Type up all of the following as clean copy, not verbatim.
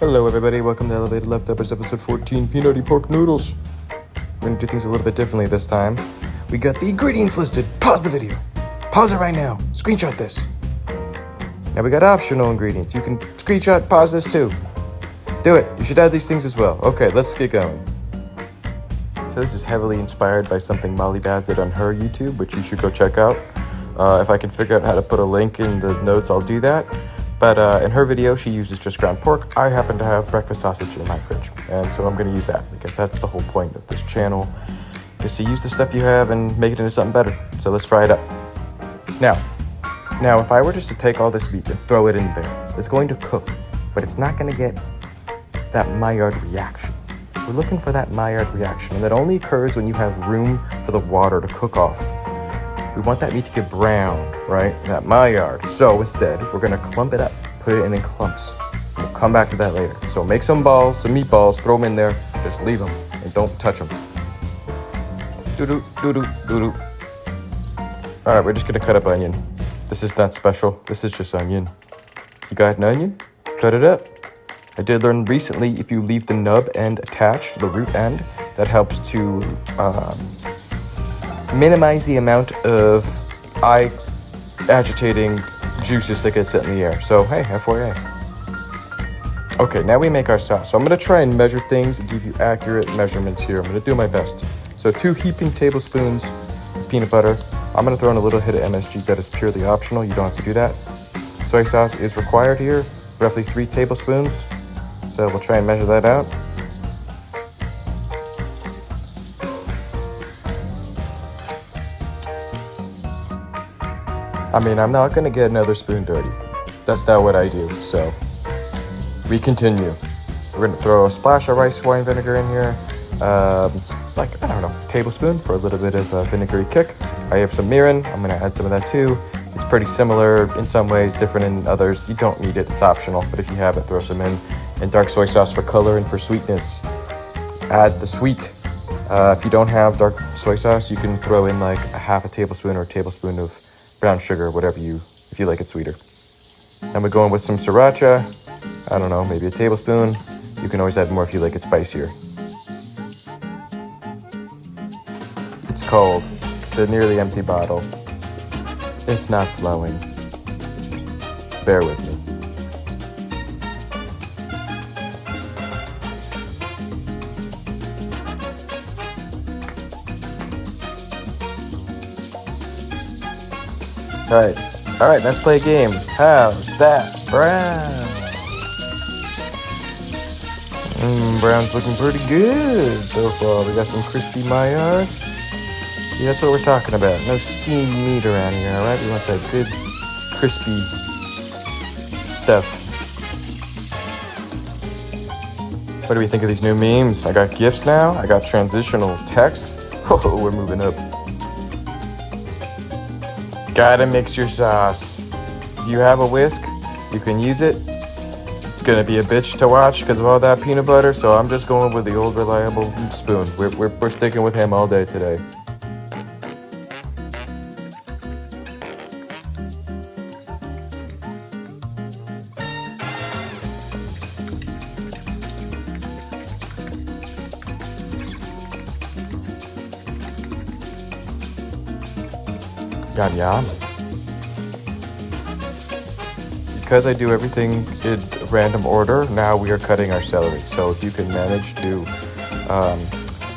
Hello everybody, welcome to Elevated Leftovers episode 14, Peanuty Pork Noodles. We're gonna do things a little bit differently this time. We got the ingredients listed. Pause the video. Pause it right now. Screenshot this. Now we got optional ingredients. You can screenshot, pause this too. Do it. You should add these things as well. Okay, let's get going. So this is heavily inspired by something Molly Baz did on her YouTube, which you should go check out. If I can figure out how to put a link in the notes, I'll do that. But in her video, she uses just ground pork. I happen to have breakfast sausage in my fridge, and so I'm going to use that because that's the whole point of this channel, is to use the stuff you have and make it into something better. So let's fry it up. Now, if I were just to take all this meat and throw it in there, it's going to cook, but it's not going to get that Maillard reaction. We're looking for that Maillard reaction, and that only occurs when you have room for the water to cook off. We want that meat to get brown, right? That Maillard. So instead, we're gonna clump it up, put it in clumps. We'll come back to that later. So make some balls, some meatballs, throw them in there, just leave them, and don't touch them. Doo-doo, doo-doo, doo-doo. All right, we're just gonna cut up onion. This is not special, this is just onion. You got an onion? Cut it up. I did learn recently, if you leave the nub end attached, the root end, that helps to minimize the amount of eye-agitating juices that get set in the air. So, hey, FYI. Okay, now we make our sauce. So I'm going to try and measure things and give you accurate measurements here. I'm going to do my best. So 2 heaping tablespoons of peanut butter. I'm going to throw in a little hit of MSG. That is purely optional. You don't have to do that. Soy sauce is required here, roughly 3 tablespoons. So we'll try and measure that out. I mean, I'm not going to get another spoon dirty. That's not what I do, so we continue. We're going to throw a splash of rice wine vinegar in here, tablespoon for a little bit of a vinegary kick. I have some mirin. I'm going to add some of that too. It's pretty similar in some ways, different in others. You don't need it. It's optional, but if you have it, throw some in. And dark soy sauce for color and for sweetness. Adds the sweet. If you don't have dark soy sauce, you can throw in like a half a tablespoon or a tablespoon of brown sugar, if you like it sweeter. And we're going with some sriracha. I don't know, maybe a tablespoon. You can always add more if you like it spicier. It's cold. It's a nearly empty bottle. It's not flowing. Bear with me. All right, let's play a game. How's that brown? Brown's looking pretty good so far. We got some crispy Maillard. Yeah, that's what we're talking about. No steamed meat around here, all right? We want that good, crispy stuff. What do we think of these new memes? I got GIFs now. I got transitional text. Oh, we're moving up. Gotta mix your sauce. If you have a whisk, you can use it. It's gonna be a bitch to watch because of all that peanut butter, so I'm just going with the old reliable spoon. We're sticking with him all day today. Yum. Because I do everything in random order, now we are cutting our celery. So if you can manage to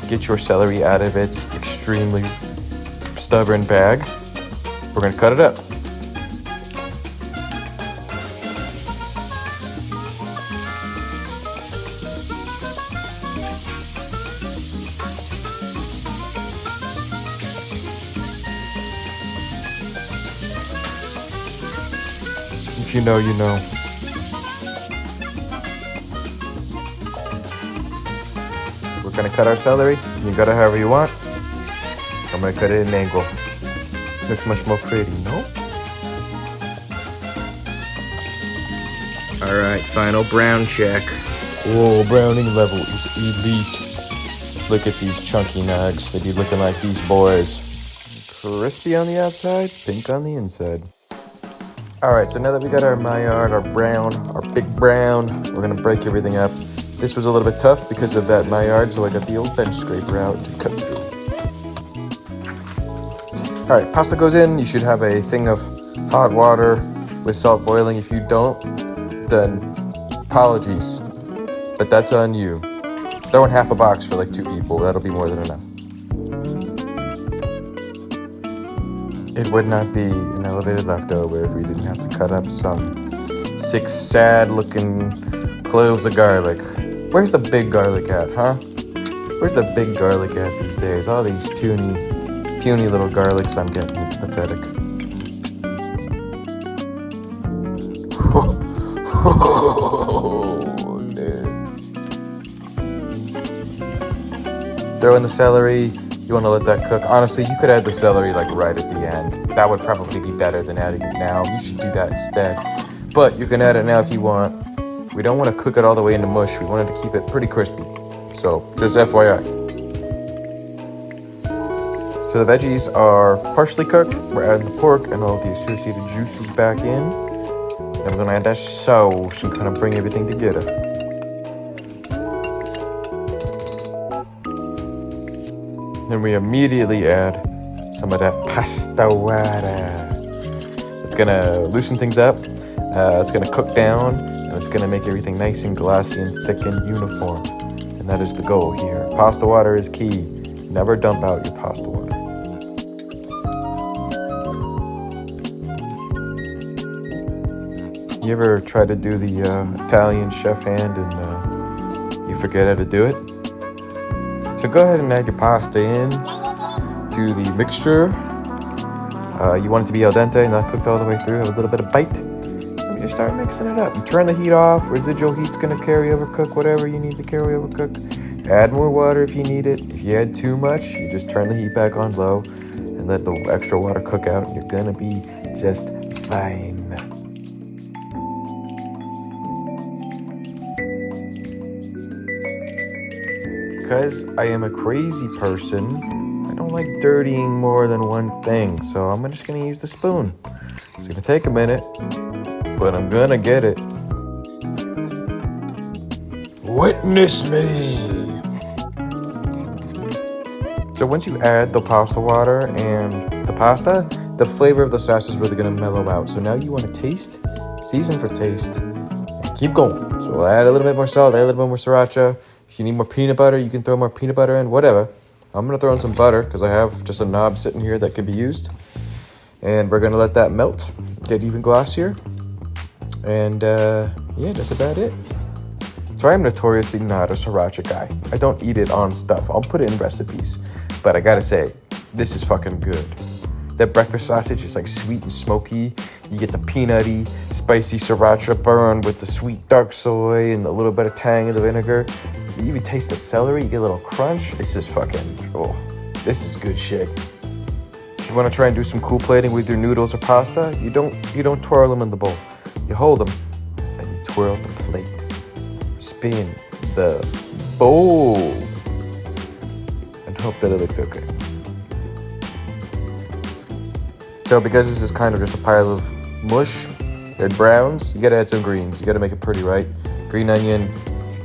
get your celery out of its extremely stubborn bag, we're going to cut it up. If you know, you know. We're gonna cut our celery. You can cut it however you want. I'm gonna cut it at an angle. Looks much more pretty, no? All right, final brown check. Whoa, browning level is elite. Look at these chunky nugs. They be looking like these boys. Crispy on the outside, pink on the inside. Alright, so now that we got our Maillard, our brown, our big brown, we're gonna break everything up. This was a little bit tough because of that Maillard, so I got the old bench scraper out to cut through. Alright, pasta goes in. You should have a thing of hot water with salt boiling. If you don't, then apologies, but that's on you. Throw in half a box for like 2 people. That'll be more than enough. It would not be an elevated leftover if we didn't have to cut up some 6 sad-looking cloves of garlic. Where's the big garlic at, huh? Where's the big garlic at these days? All these puny little garlics I'm getting. It's pathetic. Oh, dude. Throw in the celery. You want to let that cook. Honestly, you could add the celery like right at the end. That would probably be better than adding it now. You should do that instead. But you can add it now if you want. We don't want to cook it all the way into mush. We wanted to keep it pretty crispy. So, just FYI. So the veggies are partially cooked. We're adding the pork and all the associated juices back in. Then we're going to add that sauce and kind of bring everything together. Then we immediately add some of that pasta water. It's gonna loosen things up. It's gonna cook down, and it's gonna make everything nice and glossy and thick and uniform. And that is the goal here. Pasta water is key. Never dump out your pasta water. You ever try to do the Italian chef hand and you forget how to do it? So go ahead and add your pasta in to the mixture. You want it to be al dente, not cooked all the way through. Have a little bit of bite. And you just start mixing it up. You turn the heat off. Residual heat's going to carry over cook whatever you need to carry over cook. Add more water if you need it. If you add too much, you just turn the heat back on low and let the extra water cook out. And you're going to be just fine. Because I am a crazy person, I don't like dirtying more than one thing, so I'm just going to use the spoon. It's going to take a minute, but I'm going to get it. Witness me! So once you add the pasta water and the pasta, the flavor of the sauce is really going to mellow out. So now you want to taste, season for taste, and keep going. So we'll add a little bit more salt, add a little bit more sriracha. If you need more peanut butter, you can throw more peanut butter in, whatever. I'm going to throw in some butter because I have just a knob sitting here that can be used. And we're going to let that melt, get even glossier. And yeah, that's about it. So I'm notoriously not a sriracha guy. I don't eat it on stuff. I'll put it in recipes. But I got to say, this is fucking good. That breakfast sausage is like sweet and smoky. You get the peanutty, spicy sriracha burn with the sweet dark soy and a little bit of tang of the vinegar. You even taste the celery, you get a little crunch. It's just fucking, oh, this is good shit. If you want to try and do some cool plating with your noodles or pasta, you don't twirl them in the bowl. You hold them and you twirl the plate. Spin the bowl and hope that it looks okay. So because this is kind of just a pile of mush and browns, you gotta add some greens. You gotta make it pretty, right? Green onion,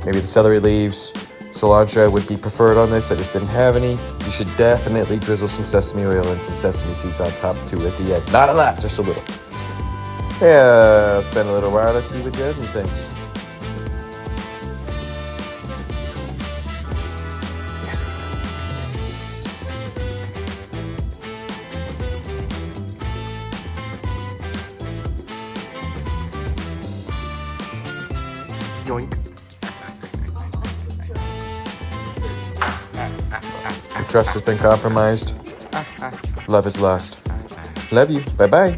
maybe the celery leaves, cilantro would be preferred on this. I just didn't have any. You should definitely drizzle some sesame oil and some sesame seeds on top too at the end. Not a lot, just a little. Yeah, it's been a little while. Let's see what Jasmine thinks. Yoink. The trust has been compromised. Love is lost. Love you. Bye-bye.